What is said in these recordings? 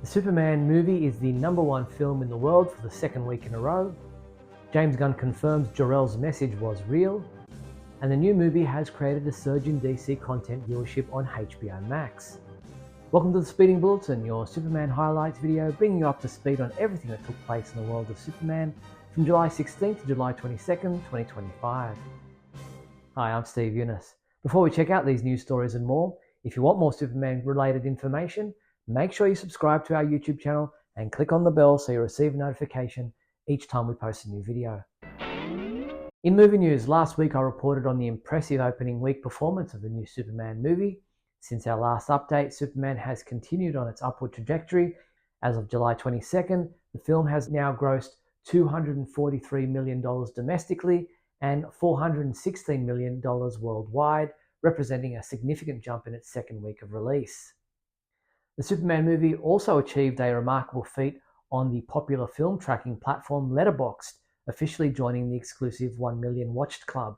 The Superman movie is the #1 film in the world for the second week in a row. James Gunn confirms Jor-El's message was real. And the new movie has created a surge in DC content viewership on HBO Max. Welcome to the Speeding Bulletin, your Superman highlights video, bringing you up to speed on everything that took place in the world of Superman from July 16th to July 22nd, 2025. Hi, I'm Steve Younis. Before we check out these news stories and more, if you want more Superman-related information, make sure you subscribe to our YouTube channel and click on the bell so you receive a notification each time we post a new video. In movie news, last week I reported on the impressive opening week performance of the new Superman movie. Since our last update, Superman has continued on its upward trajectory. As of July 22nd, the film has now grossed $243 million domestically and $416 million worldwide, representing a significant jump in its second week of release. The Superman movie also achieved a remarkable feat on the popular film tracking platform Letterboxd, officially joining the exclusive 1 million watched club.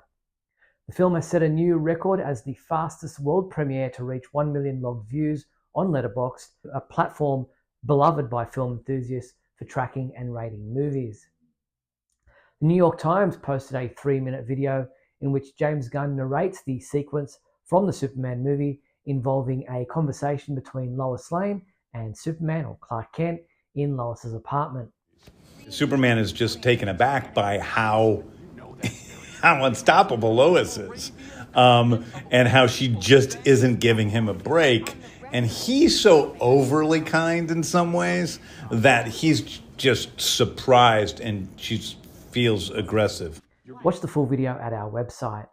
The film has set a new record as the fastest world premiere to reach 1 million logged views on Letterboxd, a platform beloved by film enthusiasts for tracking and rating movies. The New York Times posted a 3-minute video in which James Gunn narrates the sequence from the Superman movie involving a conversation between Lois Lane and Superman, or Clark Kent, in Lois's apartment. Superman is just taken aback by how unstoppable Lois is, and how she just isn't giving him a break. And he's so overly kind in some ways that he's just surprised and she feels aggressive. Watch the full video at our website.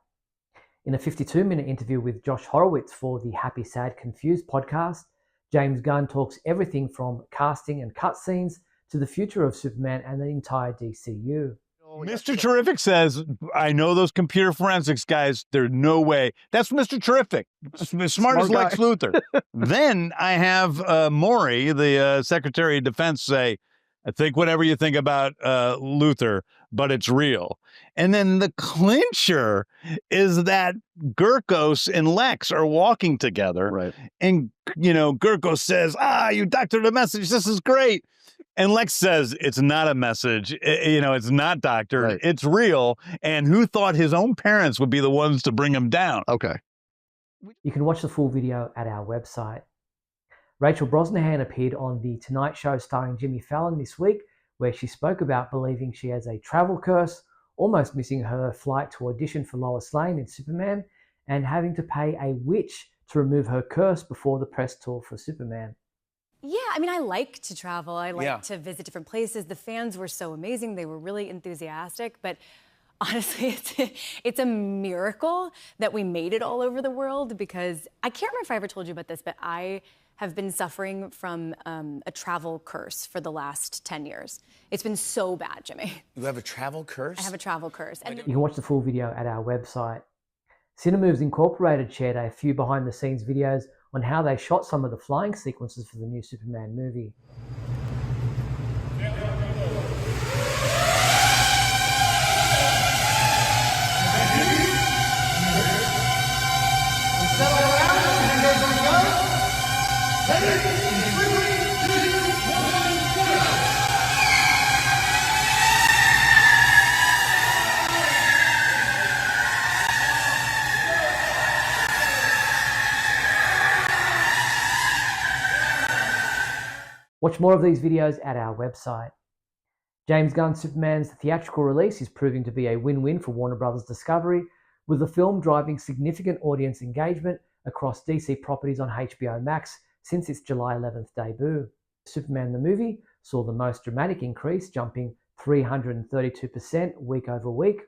In a 52-minute interview with Josh Horowitz for the Happy, Sad, Confused podcast, James Gunn talks everything from casting and cutscenes to the future of Superman and the entire DCU. Mr. Terrific says, I know those computer forensics guys, there's no way. That's Mr. Terrific, smart as Lex Luthor. Then I have Maury, the Secretary of Defense, say, I think whatever you think about Luthor, but it's real. And then the clincher is that Gurkos and Lex are walking together. Right. And, Gurkos says, you doctored a message. This is great. And Lex says, it's not a message. It's not doctored. Right. It's real. And who thought his own parents would be the ones to bring him down? Okay. You can watch the full video at our website. Rachel Brosnahan appeared on The Tonight Show starring Jimmy Fallon this week, where she spoke about believing she has a travel curse, almost missing her flight to audition for Lois Lane in Superman, and having to pay a witch to remove her curse before the press tour for Superman. Yeah, I like to travel. I like to visit different places. The fans were so amazing. They were really enthusiastic, but honestly, it's a miracle that we made it all over the world, because I can't remember if I ever told you about this, but I have been suffering from a travel curse for the last 10 years. It's been so bad, Jimmy. You have a travel curse? I have a travel curse. And you can watch the full video at our website. Cinemoves Incorporated shared a few behind-the-scenes videos on how they shot some of the flying sequences for the new Superman movie. Watch more of these videos at our website. James Gunn's Superman's theatrical release is proving to be a win-win for Warner Bros. Discovery, with the film driving significant audience engagement across DC properties on HBO Max since its July 11th debut. Superman the movie saw the most dramatic increase, jumping 332% week over week,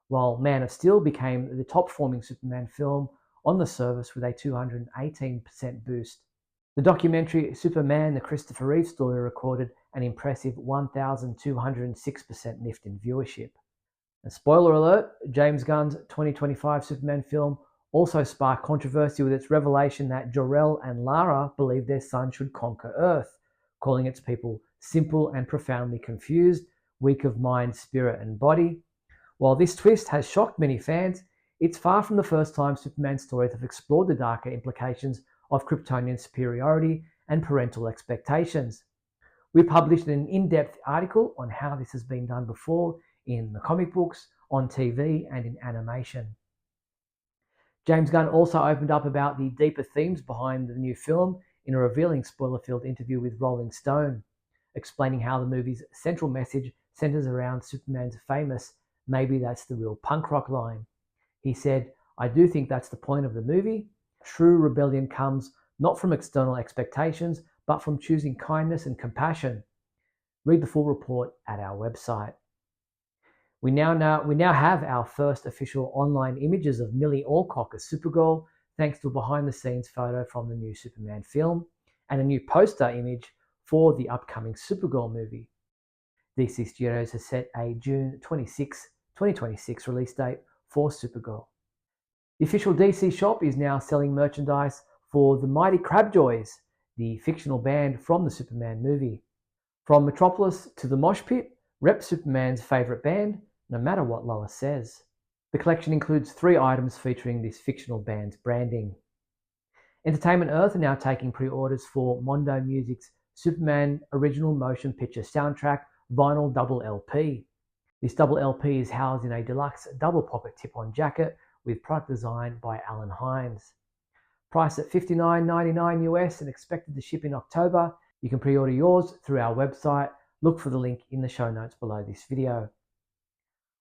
while Man of Steel became the top-performing Superman film on the service with a 218% boost. The documentary Superman, the Christopher Reeve story, recorded an impressive 1,206% lift in viewership. And spoiler alert, James Gunn's 2025 Superman film also sparked controversy with its revelation that Jor-El and Lara believed their son should conquer Earth, calling its people simple and profoundly confused, weak of mind, spirit, and body. While this twist has shocked many fans, it's far from the first time Superman stories have explored the darker implications of Kryptonian superiority and parental expectations. We published an in-depth article on how this has been done before in the comic books, on TV, and in animation. James Gunn also opened up about the deeper themes behind the new film in a revealing spoiler-filled interview with Rolling Stone, explaining how the movie's central message centers around Superman's famous "maybe that's the real punk rock" line. He said, "I do think that's the point of the movie. True rebellion comes not from external expectations, but from choosing kindness and compassion." Read the full report at our website. We now have our first official online images of Millie Alcock as Supergirl, thanks to a behind-the-scenes photo from the new Superman film, and a new poster image for the upcoming Supergirl movie. DC Studios has set a June 26, 2026 release date for Supergirl. The official DC shop is now selling merchandise for the Mighty Crabjoys, the fictional band from the Superman movie. From Metropolis to the Mosh Pit, rep Superman's favourite band, no matter what Lois says. The collection includes 3 items featuring this fictional band's branding. Entertainment Earth are now taking pre-orders for Mondo Music's Superman Original Motion Picture Soundtrack Vinyl Double LP. This double LP is housed in a deluxe double pocket tip-on jacket with product design by Alan Hines. Priced at $59.99 US and expected to ship in October, you can pre-order yours through our website. Look for the link in the show notes below this video.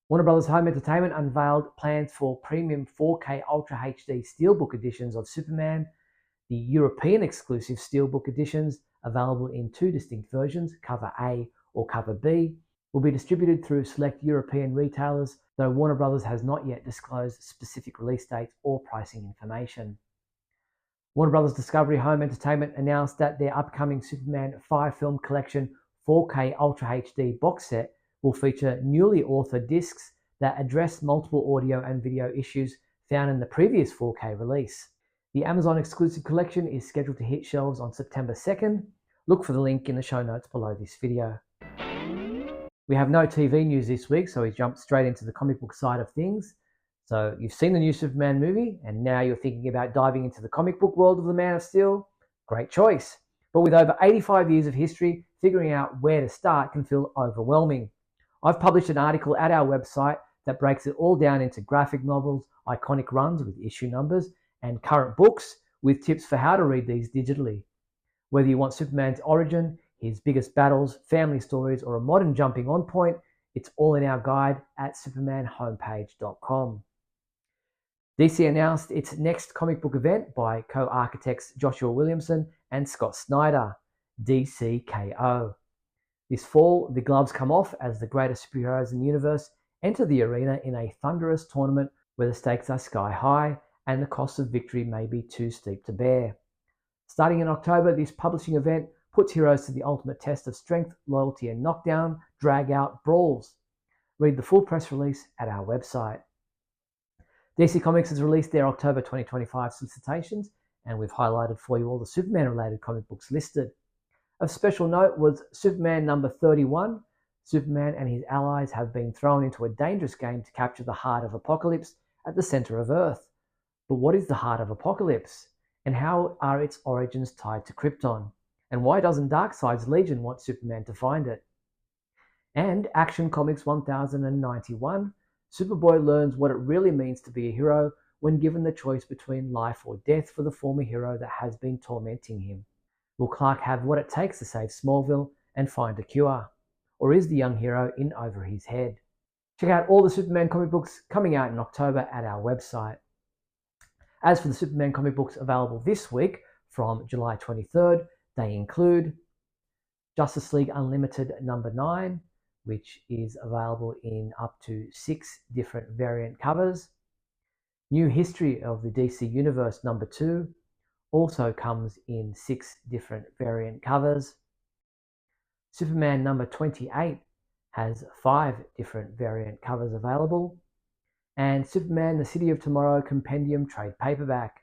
Warner Bros. Home Entertainment unveiled plans for premium 4K Ultra HD Steelbook editions of Superman. The European exclusive Steelbook editions, available in 2 distinct versions, Cover A or Cover B, will be distributed through select European retailers, though Warner Bros. Has not yet disclosed specific release dates or pricing information. Warner Bros. Discovery Home Entertainment announced that their upcoming Superman 5-film collection 4K Ultra HD box set will feature newly authored discs that address multiple audio and video issues found in the previous 4K release. The Amazon exclusive collection is scheduled to hit shelves on September 2nd. Look for the link in the show notes below this video. We have no TV news this week, so we jump straight into the comic book side of things. So you've seen the new Superman movie, and now you're thinking about diving into the comic book world of the Man of Steel? Great choice. But with over 85 years of history, figuring out where to start can feel overwhelming. I've published an article at our website that breaks it all down into graphic novels, iconic runs with issue numbers, and current books with tips for how to read these digitally. Whether you want Superman's origin, his biggest battles, family stories, or a modern jumping on point, it's all in our guide at supermanhomepage.com. DC announced its next comic book event by co-architects Joshua Williamson and Scott Snyder, DCKO. This fall, the gloves come off as the greatest superheroes in the universe enter the arena in a thunderous tournament where the stakes are sky high and the cost of victory may be too steep to bear. Starting in October, this publishing event puts heroes to the ultimate test of strength, loyalty, and knockdown, drag-out brawls. Read the full press release at our website. DC Comics has released their October 2025 solicitations, and we've highlighted for you all the Superman-related comic books listed. Of special note was Superman number 31. Superman and his allies have been thrown into a dangerous game to capture the heart of Apocalypse at the center of Earth. But what is the heart of Apocalypse? And how are its origins tied to Krypton? And why doesn't Darkseid's Legion want Superman to find it? And Action Comics 1091, Superboy learns what it really means to be a hero when given the choice between life or death for the former hero that has been tormenting him. Will Clark have what it takes to save Smallville and find a cure? Or is the young hero in over his head? Check out all the Superman comic books coming out in October at our website. As for the Superman comic books available this week from July 23rd, they include Justice League Unlimited number 9, which is available in up to 6 different variant covers. New History of the DC Universe number 2 also comes in 6 different variant covers. Superman number 28 has 5 different variant covers available. And Superman The City of Tomorrow Compendium Trade Paperback.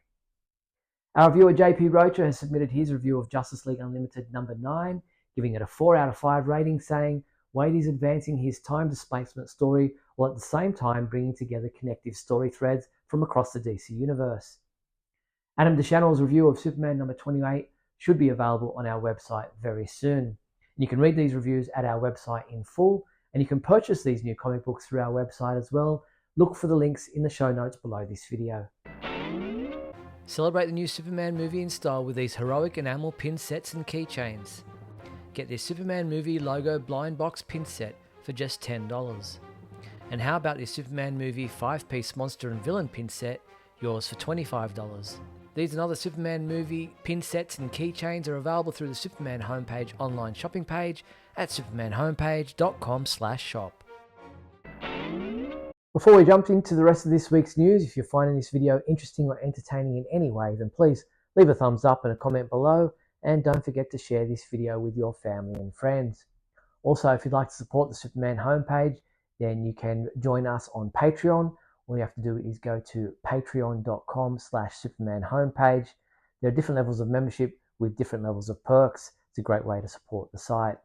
Our viewer JP Rocha has submitted his review of Justice League Unlimited number 9, giving it a 4 out of 5 rating, saying Wade is advancing his time displacement story while at the same time bringing together connective story threads from across the DC universe. Adam DeChannel's review of Superman number 28 should be available on our website very soon. You can read these reviews at our website in full, and you can purchase these new comic books through our website as well. Look for the links in the show notes below this video. Celebrate the new Superman movie in style with these heroic enamel pin sets and keychains. Get this Superman movie logo blind box pin set for just $10. And how about this Superman movie 5-piece monster and villain pin set, yours for $25. These and other Superman movie pin sets and keychains are available through the Superman homepage online shopping page at supermanhomepage.com/shop. Before we jump into the rest of this week's news, if you're finding this video interesting or entertaining in any way, then please leave a thumbs up and a comment below, and don't forget to share this video with your family and friends. Also, if you'd like to support the Superman homepage, then you can join us on Patreon. All you have to do is go to patreon.com/Superman homepage. There are different levels of membership with different levels of perks. It's a great way to support the site.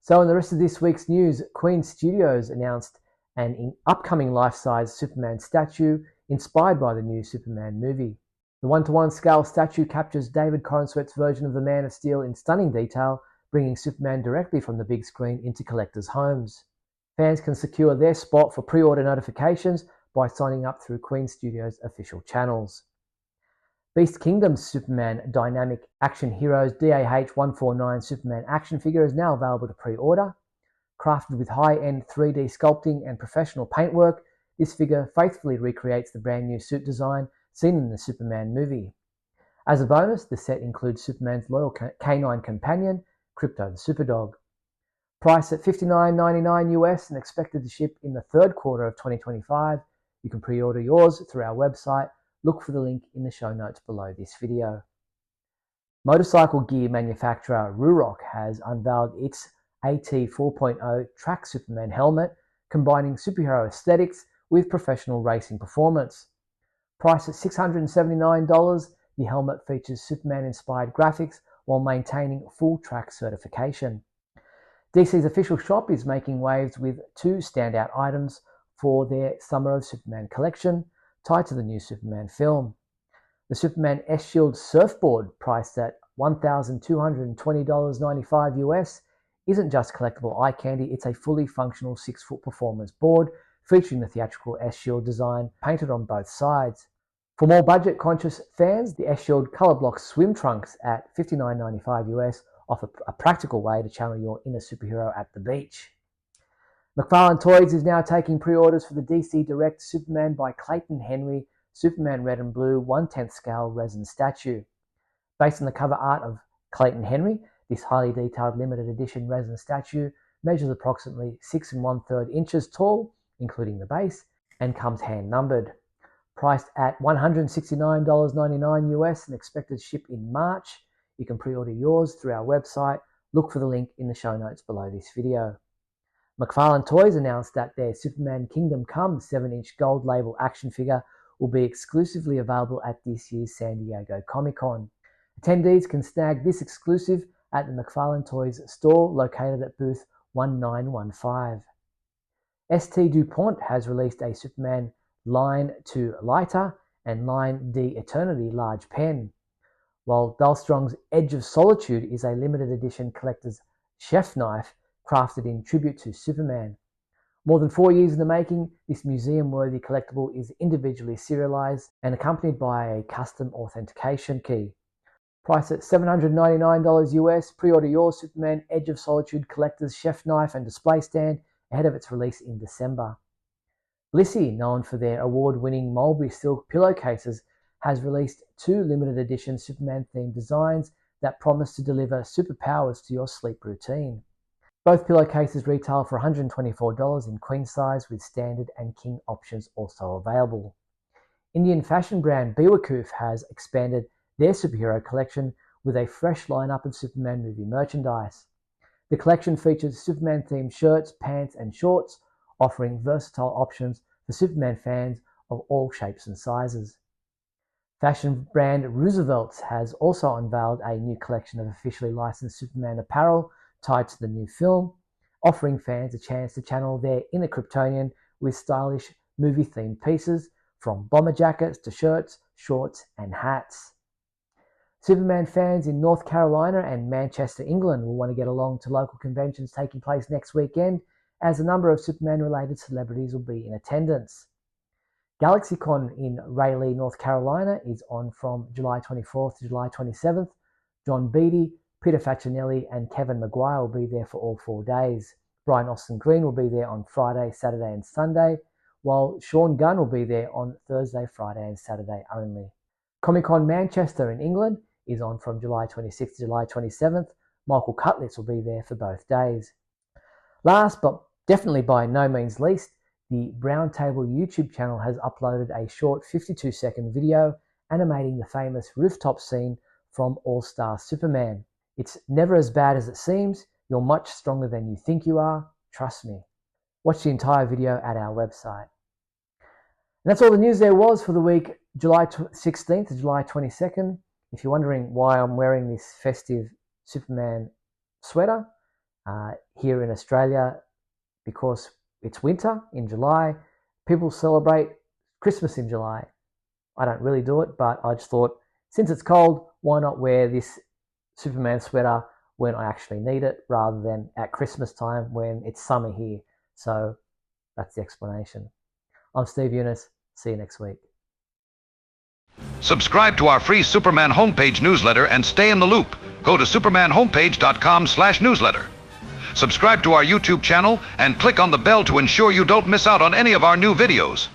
So in the rest of this week's news, Queen Studios announced an upcoming life-size Superman statue inspired by the new Superman movie. The 1-to-1 scale statue captures David Corenswet's version of the Man of Steel in stunning detail, bringing Superman directly from the big screen into collectors' homes. Fans can secure their spot for pre-order notifications by signing up through Queen Studios' official channels. Beast Kingdom's Superman Dynamic Action Heroes DAH-149 Superman action figure is now available to pre-order. Crafted with high-end 3D sculpting and professional paintwork, this figure faithfully recreates the brand new suit design seen in the Superman movie. As a bonus, the set includes Superman's loyal canine companion, Krypto the Superdog. Priced at $59.99 US and expected to ship in the third quarter of 2025, you can pre-order yours through our website. Look for the link in the show notes below this video. Motorcycle gear manufacturer Ruroc has unveiled its AT 4.0 Track Superman helmet, combining superhero aesthetics with professional racing performance. Priced at $679, the helmet features Superman-inspired graphics while maintaining full track certification. DC's official shop is making waves with two standout items for their Summer of Superman collection, tied to the new Superman film. The Superman S-Shield surfboard, priced at $1,220.95 US, isn't just collectible eye candy, it's a fully functional 6-foot performance board featuring the theatrical S-Shield design painted on both sides. For more budget-conscious fans, the S-Shield Color Block swim trunks at $59.95 US offer a practical way to channel your inner superhero at the beach. McFarlane Toys is now taking pre-orders for the DC Direct Superman by Clayton Henry Superman Red and Blue 1/10 scale resin statue. Based on the cover art of Clayton Henry, this highly detailed limited edition resin statue measures approximately 6 1/3 inches tall, including the base, and comes hand-numbered. Priced at $169.99 US and expected to ship in March, you can pre-order yours through our website. Look for the link in the show notes below this video. McFarlane Toys announced that their Superman Kingdom Come 7-inch gold label action figure will be exclusively available at this year's San Diego Comic-Con. Attendees can snag this exclusive at the McFarlane Toys store located at booth 1915. ST DuPont has released a Superman Line 2 lighter and Line D Eternity large pen, while Dahlstrong's Edge of Solitude is a limited edition collector's chef knife crafted in tribute to Superman. More than 4 years in the making, this museum-worthy collectible is individually serialized and accompanied by a custom authentication key. Priced at $799 US, pre-order your Superman Edge of Solitude collector's chef knife and display stand ahead of its release in December. Blissey, known for their award-winning mulberry silk pillowcases, has released 2 limited edition Superman-themed designs that promise to deliver superpowers to your sleep routine. Both pillowcases retail for $124 in queen size, with standard and king options also available. Indian fashion brand Biwakoof has expanded their superhero collection with a fresh lineup of Superman movie merchandise. The collection features Superman-themed shirts, pants, and shorts, offering versatile options for Superman fans of all shapes and sizes. Fashion brand Roosevelt has also unveiled a new collection of officially licensed Superman apparel tied to the new film, offering fans a chance to channel their inner Kryptonian with stylish movie-themed pieces, from bomber jackets to shirts, shorts, and hats. Superman fans in North Carolina and Manchester, England will want to get along to local conventions taking place next weekend, as a number of Superman-related celebrities will be in attendance. GalaxyCon in Raleigh, North Carolina is on from July 24th to July 27th. John Beatty, Peter Facinelli and Kevin Maguire will be there for all 4 days. Brian Austin Green will be there on Friday, Saturday and Sunday, while Sean Gunn will be there on Thursday, Friday and Saturday only. Comic-Con Manchester in England is on from July 26th to July 27th. Michael Cutlitz will be there for both days. Last but definitely by no means least, the Brown Table YouTube channel has uploaded a short 52-second video animating the famous rooftop scene from All-Star Superman. It's never as bad as it seems. You're much stronger than you think you are. Trust me. Watch the entire video at our website. And that's all the news there was for the week July 16th to July 22nd. If you're wondering why I'm wearing this festive Superman sweater here in Australia, because it's winter in July. People celebrate Christmas in July. I don't really do it, but I just thought, since it's cold, why not wear this Superman sweater when I actually need it, rather than at Christmas time when it's summer here. So that's the explanation. I'm Steve Younis. See you next week. Subscribe to our free Superman homepage newsletter and stay in the loop. Go to supermanhomepage.com/newsletter. Subscribe to our YouTube channel and click on the bell to ensure you don't miss out on any of our new videos.